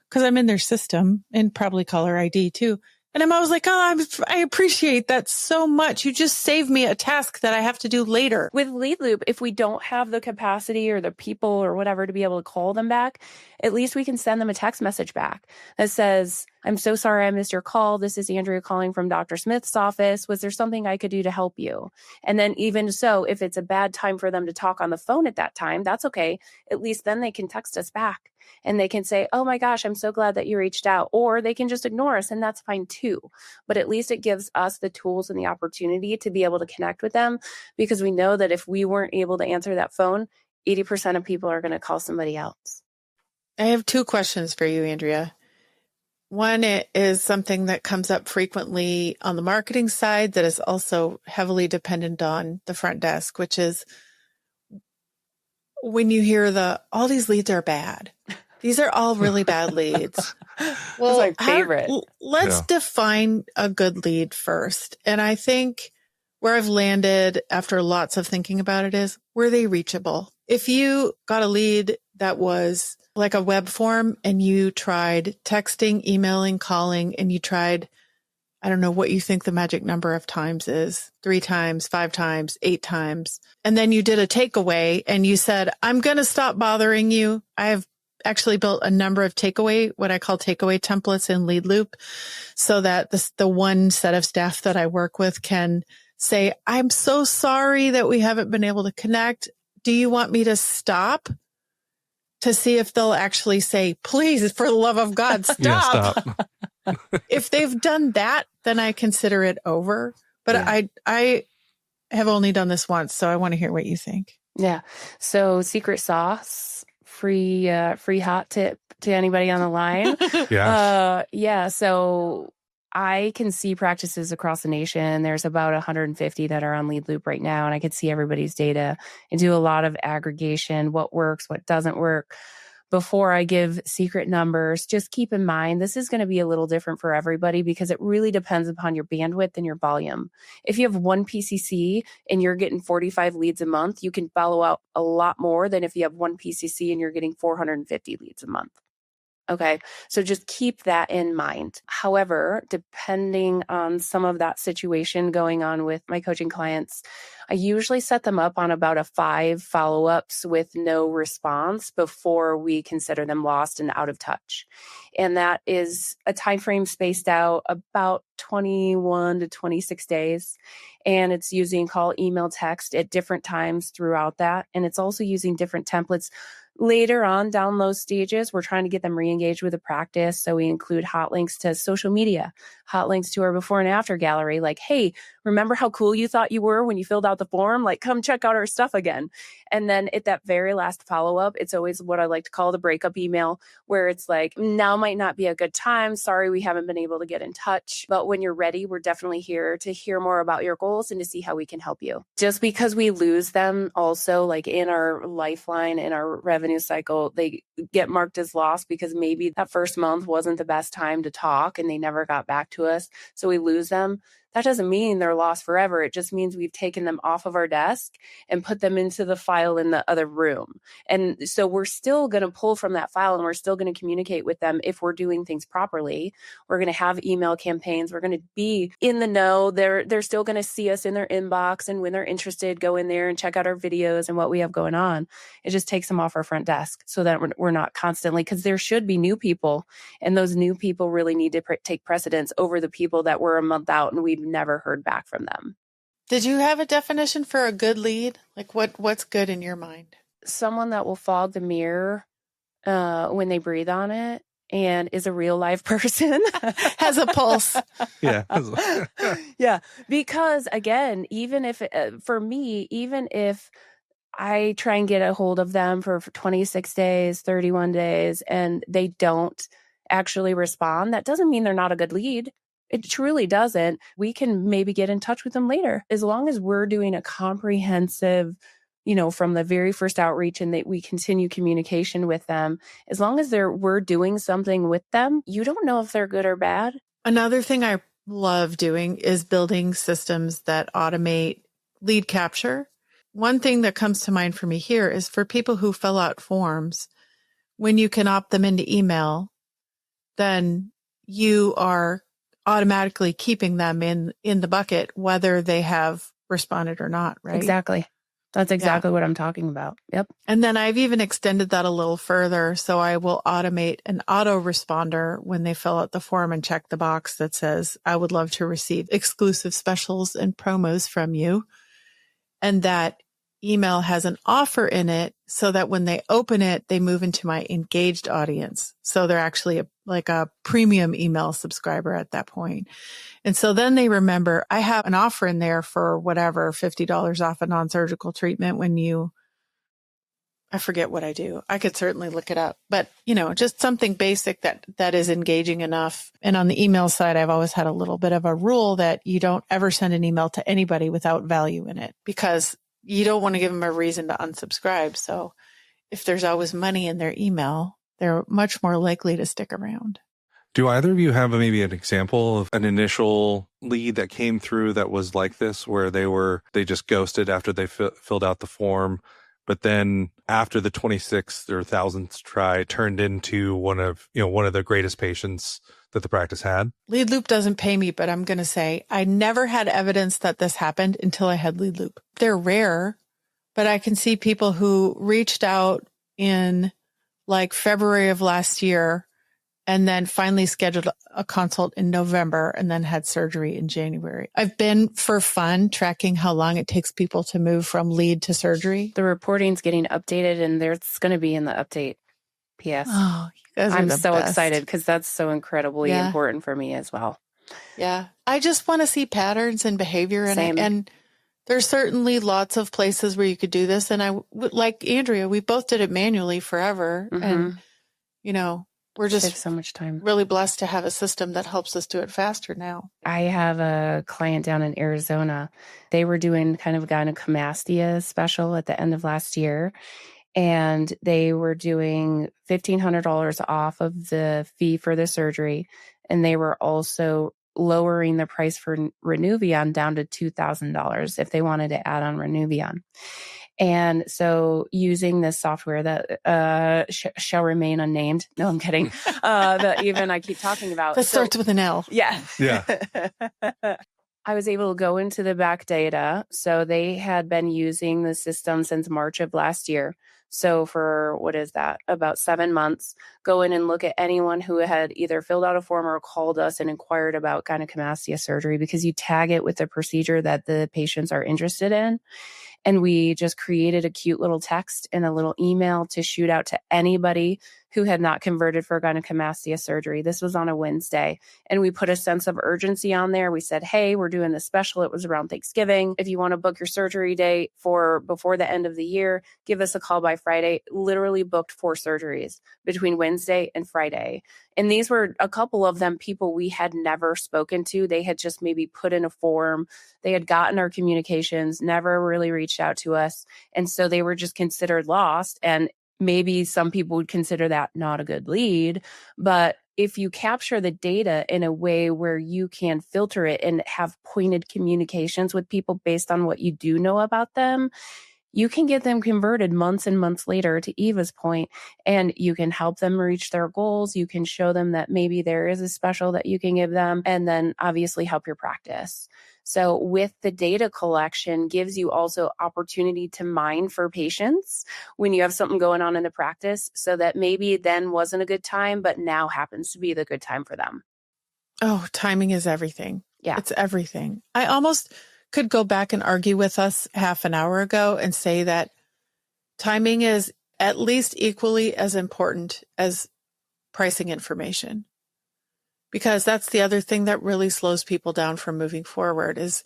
because I'm in their system and probably caller ID too. And I'm always like, oh, I appreciate that so much. You just saved me a task that I have to do later. With Lead Loop, if we don't have the capacity or the people or whatever to be able to call them back, at least we can send them a text message back that says, I'm so sorry I missed your call. This is Andrea calling from Dr. Smith's office. Was there something I could do to help you? And then even so, if it's a bad time for them to talk on the phone at that time, that's okay. At least then they can text us back and they can say, oh my gosh, I'm so glad that you reached out. Or they can just ignore us and that's fine too. But at least it gives us the tools and the opportunity to be able to connect with them, because we know that if we weren't able to answer that phone, 80% of people are going to call somebody else. I have 2 questions for you, Andrea. One is something that comes up frequently on the marketing side that is also heavily dependent on the front desk, which is when you hear all these leads are bad. These are all really bad leads. Well, that's my favorite. Let's define a good lead first. And I think where I've landed after lots of thinking about it is, were they reachable? If you got a lead that was like a web form and you tried texting, emailing, calling, and you tried I don't know what you think the magic number of times is, 3 times, 5 times, 8 times. And then you did a takeaway and you said, I'm going to stop bothering you. I have actually built a number of what I call takeaway templates in Lead Loop, so that the one set of staff that I work with can say, I'm so sorry that we haven't been able to connect. Do you want me to stop? To see if they'll actually say, please, for the love of God, stop. Yeah, stop. If they've done that, then I consider it over. But I have only done this once, so I want to hear what you think. Yeah. So secret sauce, free hot tip to anybody on the line. Yeah. So I can see practices across the nation. There's about 150 that are on Lead Loop right now, and I could see everybody's data and do a lot of aggregation, what works, what doesn't work. Before I give secret numbers, just keep in mind, this is going to be a little different for everybody because it really depends upon your bandwidth and your volume. If you have one PCC and you're getting 45 leads a month, you can follow up a lot more than if you have one PCC and you're getting 450 leads a month. Okay, so just keep that in mind. However, depending on some of that situation going on with my coaching clients, I usually set them up on about 5 follow-ups with no response before we consider them lost and out of touch. And that is a time frame spaced out about 21 to 26 days. And it's using call, email, text at different times throughout that. And it's also using different templates. Later on down those stages, we're trying to get them re-engaged with the practice. So we include hot links to social media, hot links to our before and after gallery. Like, hey, remember how cool you thought you were when you filled out the form? Like, come check out our stuff again. And then at that very last follow-up, it's always what I like to call the breakup email, where it's like, now might not be a good time. Sorry, we haven't been able to get in touch. But when you're ready, we're definitely here to hear more about your goals and to see how we can help you. Just because we lose them also, like in our lifeline, in our revenue cycle, they get marked as lost because maybe that first month wasn't the best time to talk and they never got back to us. So we lose them. That doesn't mean they're lost forever. It just means we've taken them off of our desk and put them into the file in the other room. And so we're still going to pull from that file and we're still going to communicate with them if we're doing things properly. We're going to have email campaigns. We're going to be in the know. They're still going to see us in their inbox. And when they're interested, go in there and check out our videos and what we have going on. It just takes them off our front desk so that we're not constantly, because there should be new people. And those new people really need to take precedence over the people that were a month out and we've never heard back from them. Did you have a definition for a good lead? Like what's good in your mind? Someone that will fog the mirror when they breathe on it and is a real live person. Has a pulse. Yeah. Yeah. Because again, even if, for me, even if I try and get a hold of them for 26 days, 31 days, and they don't actually respond, that doesn't mean they're not a good lead. It truly doesn't. We can maybe get in touch with them later. As long as we're doing a comprehensive, from the very first outreach and that we continue communication with them, as long as we're doing something with them, you don't know if they're good or bad. Another thing I love doing is building systems that automate lead capture. One thing that comes to mind for me here is for people who fill out forms, when you can opt them into email, then you are automatically keeping them in the bucket, whether they have responded or not, right? Exactly. That's exactly what I'm talking about. Yep. And then I've even extended that a little further. So I will automate an autoresponder when they fill out the form and check the box that says, I would love to receive exclusive specials and promos from you. And that email has an offer in it so that when they open it, they move into my engaged audience. So they're actually like a premium email subscriber at that point. And so then they remember I have an offer in there for whatever, $50 off a non-surgical treatment I forget what I do. I could certainly look it up, but just something basic that is engaging enough. And on the email side, I've always had a little bit of a rule that you don't ever send an email to anybody without value in it, because you don't want to give them a reason to unsubscribe. So if there's always money in their email, they're much more likely to stick around. Do either of you have maybe an example of an initial lead that came through that was like this, where they just ghosted after they filled out the form, but then after the 26th or 1000th try turned into one of the greatest patients that the practice had? Lead loop doesn't pay me, but I'm going to say I never had evidence that this happened until I had lead loop. They're rare, but I can see people who reached out in like February of last year and then finally scheduled a consult in November and then had surgery in January. I've been for fun tracking how long it takes people to move from lead to surgery. The reporting's getting updated and it's going to be in the update. PS. Oh, you guys are I'm the so best. excited because that's so incredibly important for me as well. Yeah. I just want to see patterns and behavior. And there's certainly lots of places where you could do this. And like Andrea, we both did it manually forever. Mm-hmm. And, we're just saves so much time. Really blessed to have a system that helps us do it faster now. I have a client down in Arizona. They were doing kind of a gynecomastia special at the end of last year. And they were doing $1,500 off of the fee for the surgery. And they were also lowering the price for Renuvion down to $2,000 if they wanted to add on Renuvion. And so using this software that shall remain unnamed. No, I'm kidding. That even I keep talking about. That starts with an L. Yeah. Yeah. I was able to go into the back data. So they had been using the system since March of last year. So for, about 7 months, go in and look at anyone who had either filled out a form or called us and inquired about gynecomastia surgery, because you tag it with the procedure that the patients are interested in. And we just created a cute little text and a little email to shoot out to anybody who had not converted for gynecomastia surgery. This was on a Wednesday. And we put a sense of urgency on there. We said, hey, we're doing this special. It was around Thanksgiving. If you want to book your surgery date for before the end of the year, give us a call by Friday. Literally booked 4 surgeries between Wednesday and Friday. And these were a couple of them people we had never spoken to. They had just maybe put in a form. They had gotten our communications, never really reached out to us. And so they were just considered lost. And maybe some people would consider that not a good lead. But if you capture the data in a way where you can filter it and have pointed communications with people based on what you do know about them, you can get them converted months and months later, to Eva's point, and you can help them reach their goals. You can show them that maybe there is a special that you can give them, and then obviously help your practice. So with the data collection gives you also opportunity to mine for patients when you have something going on in the practice, so that maybe then wasn't a good time, but now happens to be the good time for them. Oh, timing is everything. Yeah. It's everything. I almost could go back and argue with us half an hour ago and say that timing is at least equally as important as pricing information. Because that's the other thing that really slows people down from moving forward, is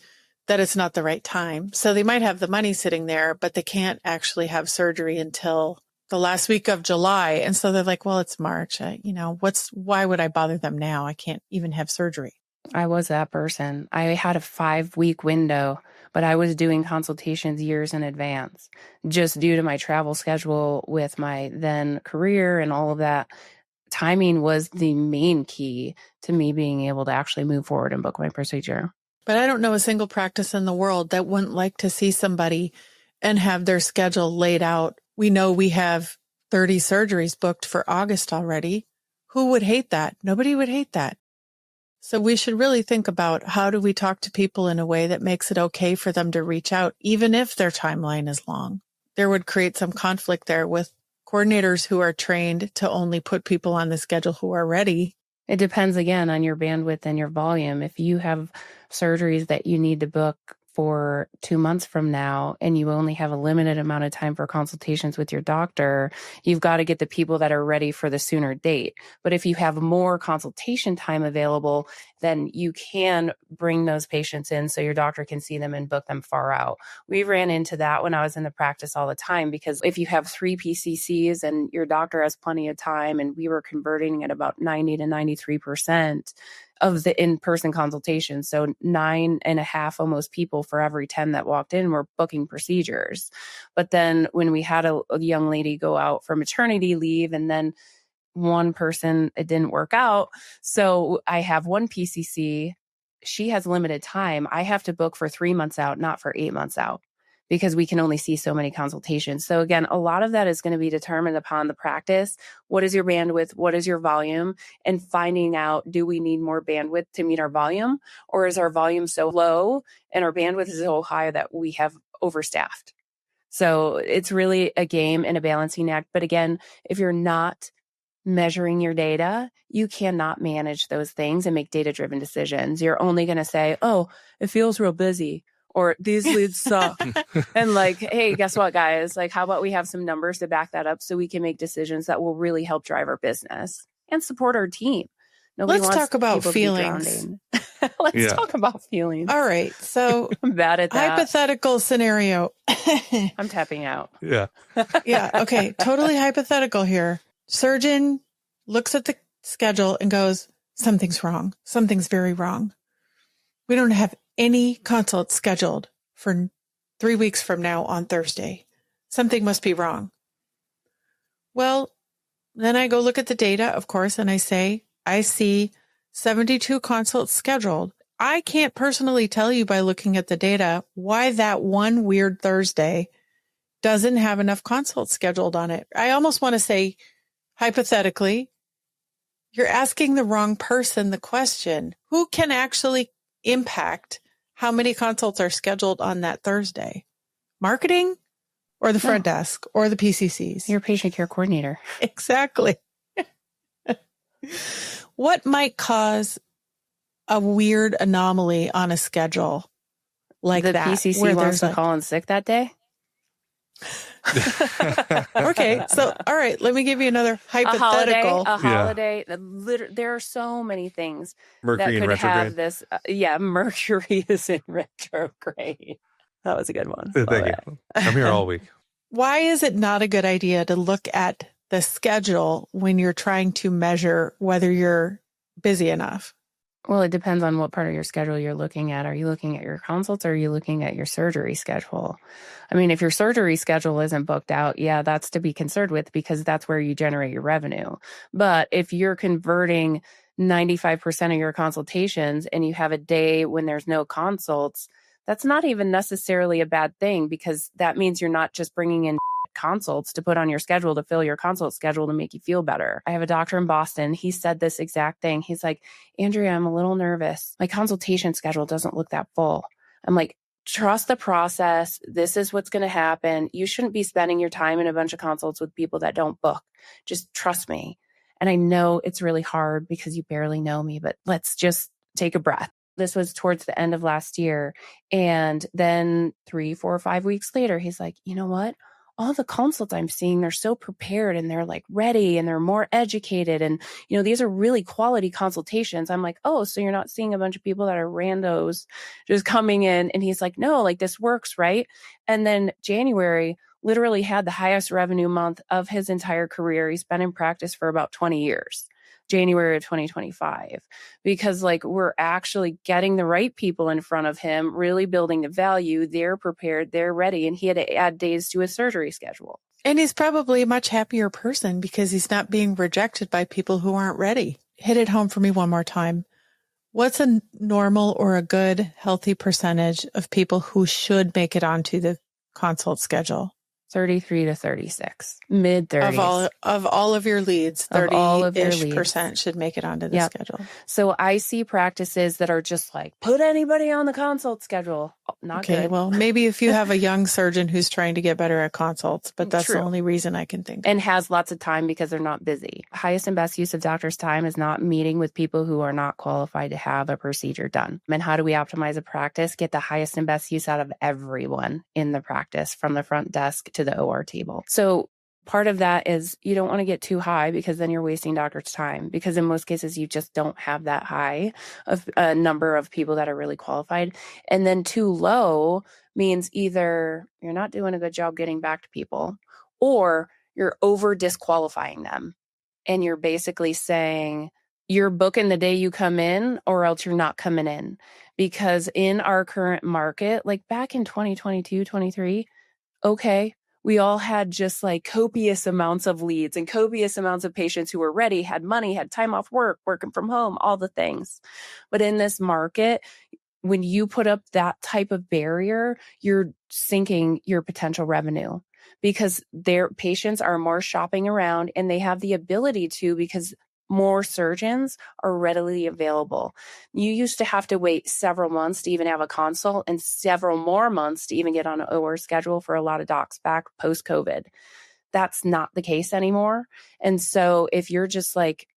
that it's not the right time. So they might have the money sitting there, but they can't actually have surgery until the last week of July. And so they're like, well, it's March. Why would I bother them now? I can't even have surgery. I was that person. I had a 5-week window, but I was doing consultations years in advance, just due to my travel schedule with my then career and all of that. Timing was the main key to me being able to actually move forward and book my procedure. But I don't know a single practice in the world that wouldn't like to see somebody and have their schedule laid out. We know we have 30 surgeries booked for August already. Who would hate that? Nobody would hate that. So we should really think about, how do we talk to people in a way that makes it okay for them to reach out, even if their timeline is long. There would create some conflict there with coordinators who are trained to only put people on the schedule who are ready. It depends, again, on your bandwidth and your volume. If you have surgeries that you need to book for 2 months from now, and you only have a limited amount of time for consultations with your doctor, you've got to get the people that are ready for the sooner date. But if you have more consultation time available, then you can bring those patients in so your doctor can see them and book them far out. We ran into that when I was in the practice all the time, because if you have 3 PCCs and your doctor has plenty of time, and we were converting at about 90 to 93% of the in-person consultations. So 9.5 almost people for every 10 that walked in were booking procedures. But then when we had a young lady go out for maternity leave, and then one person, it didn't work out. So I have one PCC, she has limited time. I have to book for 3 months out, not for 8 months out. because we can only see so many consultations. So again, a lot of that is going to be determined upon the practice. What is your bandwidth? What is your volume? And finding out, do we need more bandwidth to meet our volume? Or is our volume so low and our bandwidth is so high that we have overstaffed? So it's really a game and a balancing act. But again, if you're not measuring your data, you cannot manage those things and make data-driven decisions. You're only going to say, oh, it feels real busy, or these leads suck. And like, hey, guess what, guys? Like, how about we have some numbers to back that up so we can make decisions that will really help drive our business and support our team. Nobody Let's wants talk about people to be feelings. drowning. Let's talk about feelings. All right. So I'm bad at that. Hypothetical scenario. I'm tapping out. Yeah. Yeah. Okay. Totally hypothetical here. Surgeon looks at the schedule and goes, something's wrong. Something's very wrong. We don't have any consults scheduled for 3 weeks from now on Thursday. Something must be wrong. Well, then I go look at the data, of course, and I say, I see 72 consults scheduled. I can't personally tell you by looking at the data why that one weird Thursday doesn't have enough consults scheduled on it. I almost want to say, hypothetically, you're asking the wrong person the question. Who can actually impact how many consults are scheduled on that Thursday? Marketing or the front desk or the PCCs? Your patient care coordinator. Exactly. What might cause a weird anomaly on a schedule like the that? PCC wants to call in sick that day? Okay, so all right, let me give you another hypothetical. A holiday. There are so many things Mercury that in could retrograde. have this. Mercury is in retrograde. That was a good one. Thank you. I'm here all week. Why is it not a good idea to look at the schedule when you're trying to measure whether you're busy enough? Well, it depends on what part of your schedule you're looking at. Are you looking at your consults or are you looking at your surgery schedule? I mean, if your surgery schedule isn't booked out, that's to be concerned with because that's where you generate your revenue. But if you're converting 95% of your consultations and you have a day when there's no consults, that's not even necessarily a bad thing because that means you're not just bringing in consults to put on your schedule to fill your consult schedule to make you feel better. I have a doctor in Boston. He said this exact thing. He's like, Andrea, I'm a little nervous. My consultation schedule doesn't look that full. I'm like, trust the process. This is what's going to happen. You shouldn't be spending your time in a bunch of consults with people that don't book. Just trust me. And I know it's really hard because you barely know me, but let's just take a breath. This was towards the end of last year. And then 3, 4, 5 weeks later, he's like, you know what? All the consults I'm seeing, they're so prepared and they're like ready and they're more educated. And, these are really quality consultations. I'm like, oh, so you're not seeing a bunch of people that are randos just coming in. And he's like, no, like this works, right? And then January literally had the highest revenue month of his entire career. He's been in practice for about 20 years. January of 2025, because we're actually getting the right people in front of him, really building the value. They're prepared, they're ready. And he had to add days to his surgery schedule. And he's probably a much happier person because he's not being rejected by people who aren't ready. Hit it home for me one more time. What's a normal or a good, healthy percentage of people who should make it onto the consult schedule? 33 to 36, mid 30s. Of all of your leads, 30% should make it onto the schedule. So I see practices that are just like, put anybody on the consult schedule. Not good. Okay, well, maybe if you have a young surgeon who's trying to get better at consults, but that's the only reason I can think of. And has lots of time because they're not busy. Highest and best use of doctor's time is not meeting with people who are not qualified to have a procedure done. And how do we optimize a practice? Get the highest and best use out of everyone in the practice, from the front desk to the OR table. So part of that is you don't want to get too high because then you're wasting doctors' time, because in most cases you just don't have that high of a number of people that are really qualified. And then too low means either you're not doing a good job getting back to people or you're over disqualifying them. And you're basically saying you're booking the day you come in or else you're not coming in. Because in our current market, like back in 2022, 23, okay, we all had just copious amounts of leads and copious amounts of patients who were ready, had money, had time off work, working from home, all the things. But in this market, when you put up that type of barrier, you're sinking your potential revenue because their patients are more shopping around and they have the ability to because more surgeons are readily available. You used to have to wait several months to even have a consult and several more months to even get on an OR schedule for a lot of docs back post-COVID. That's not the case anymore. And so if you're just like,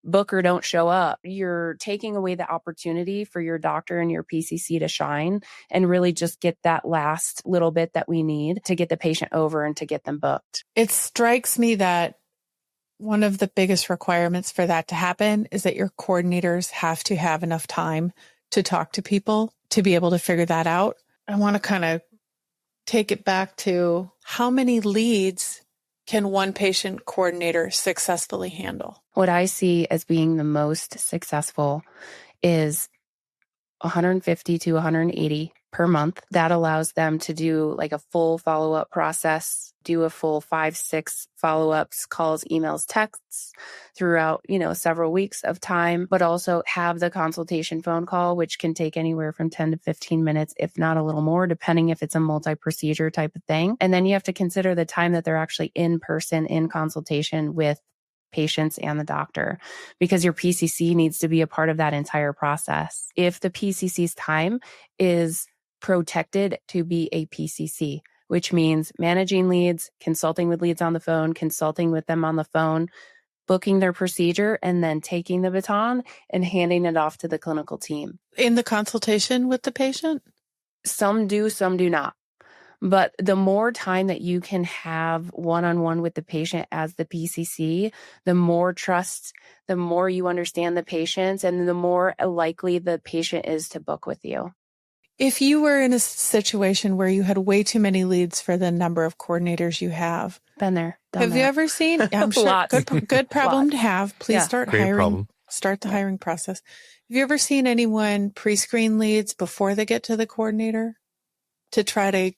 book or don't show up, you're taking away the opportunity for your doctor and your PCC to shine and really just get that last little bit that we need to get the patient over and to get them booked. It strikes me that one of the biggest requirements for that to happen is that your coordinators have to have enough time to talk to people to be able to figure that out. I want to kind of take it back to how many leads can one patient coordinator successfully handle? What I see as being the most successful is 150 to 180 per month. That allows them to do like a full follow-up process, do a full 5-6 follow-ups, calls, emails, texts throughout, several weeks of time, but also have the consultation phone call, which can take anywhere from 10 to 15 minutes, if not a little more, depending if it's a multi-procedure type of thing. And then you have to consider the time that they're actually in person in consultation with patients and the doctor, because your PCC needs to be a part of that entire process. If the PCC's time is protected to be a PCC, which means managing leads, consulting with leads on the phone, consulting with them on the phone, booking their procedure, and then taking the baton and handing it off to the clinical team. In the consultation with the patient? Some do, some do not. But the more time that you can have one-on-one with the patient as the PCC, the more trust, the more you understand the patients, and the more likely the patient is to book with you. If you were in a situation where you had way too many leads for the number of coordinators you have, been there, done have that. you ever seen? I'm sure good problem to have. Please start Great hiring. problem. Start the hiring process. Have you ever seen anyone pre-screen leads before they get to the coordinator to try to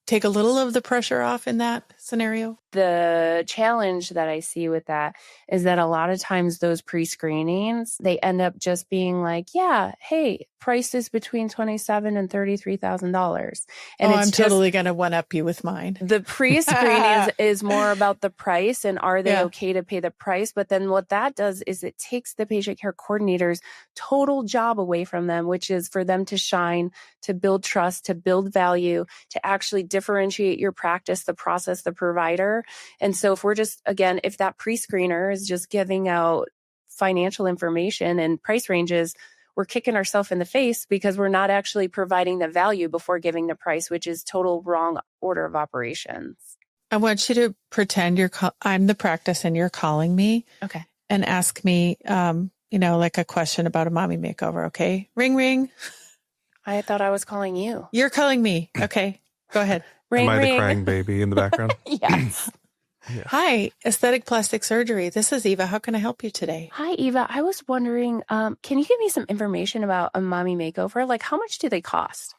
take a little of the pressure off in that scenario? The challenge that I see with that is that a lot of times those pre-screenings, they end up just being like, yeah, hey, price is between $27,000 and $33,000. And I'm totally going to one-up you with mine. The pre-screen is more about the price and are they okay to pay the price? But then what that does is it takes the patient care coordinator's total job away from them, which is for them to shine, to build trust, to build value, to actually differentiate your practice, the process, the provider. And so if we're just, again, if that pre-screener is just giving out financial information and price ranges, we're kicking ourselves in the face because we're not actually providing the value before giving the price, which is total wrong order of operations. I want you to pretend I'm the practice and you're calling me. Okay. And ask me, like a question about a mommy makeover. Okay. Ring, ring. I thought I was calling you. You're calling me. Okay. Go ahead. Ring, Am I ring. the crying baby in the background? Yes. Yeah. Hi, Aesthetic Plastic Surgery. This is Eva. How can I help you today? Hi, Eva. I was wondering, can you give me some information about a mommy makeover? Like, how much do they cost?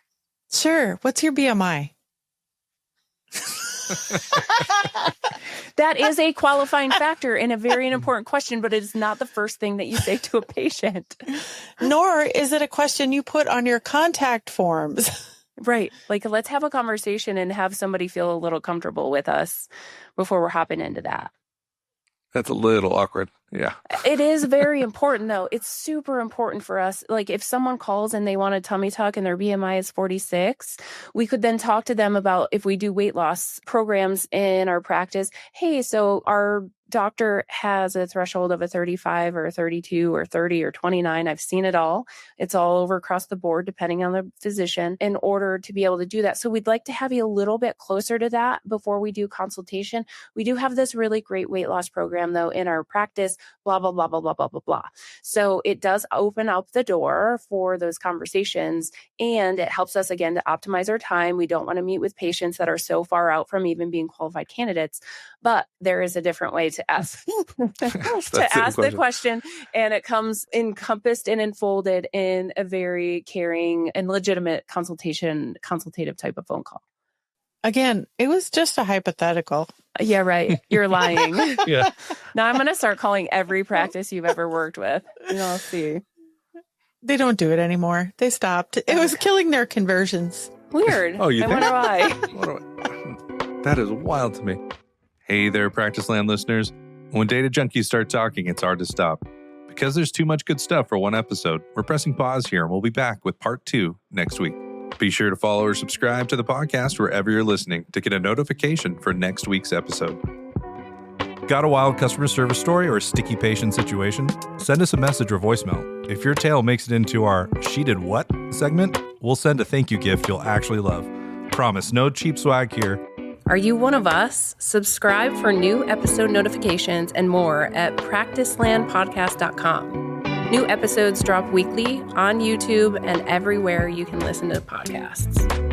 Sure. What's your BMI? That is a qualifying factor and a very important question, but it is not the first thing that you say to a patient. Nor is it a question you put on your contact forms. Right. Like, let's have a conversation and have somebody feel a little comfortable with us before we're hopping into that. That's a little awkward. Yeah. It is very important, though. It's super important for us. Like, if someone calls and they want a tummy tuck and their BMI is 46, we could then talk to them about if we do weight loss programs in our practice. Hey, so our doctor has a threshold of a 35 or a 32 or 30 or 29. I've seen it all. It's all over across the board, depending on the physician, in order to be able to do that. So we'd like to have you a little bit closer to that before we do consultation. We do have this really great weight loss program, though, in our practice, blah, blah, blah, blah, blah, blah, blah, blah. So it does open up the door for those conversations, and it helps us, again, to optimize our time. We don't want to meet with patients that are so far out from even being qualified candidates, but there is a different way to ask the question, and it comes encompassed and enfolded in a very caring and legitimate consultative type of phone call. Again, it was just a hypothetical. Yeah, right. You're lying. Yeah. Now I'm going to start calling every practice you've ever worked with. And I'll see. They don't do it anymore. They stopped. It was killing their conversions. Weird. Oh, you I think? wonder why. That is wild to me. Hey there, Practice Land listeners. When data junkies start talking, it's hard to stop. Because there's too much good stuff for one episode, we're pressing pause here and we'll be back with part 2 next week. Be sure to follow or subscribe to the podcast wherever you're listening to get a notification for next week's episode. Got a wild customer service story or a sticky patient situation? Send us a message or voicemail. If your tale makes it into our She Did What segment, we'll send a thank you gift you'll actually love. Promise, no cheap swag here. Are you one of us? Subscribe for new episode notifications and more at practicelandpodcast.com. New episodes drop weekly on YouTube and everywhere you can listen to podcasts.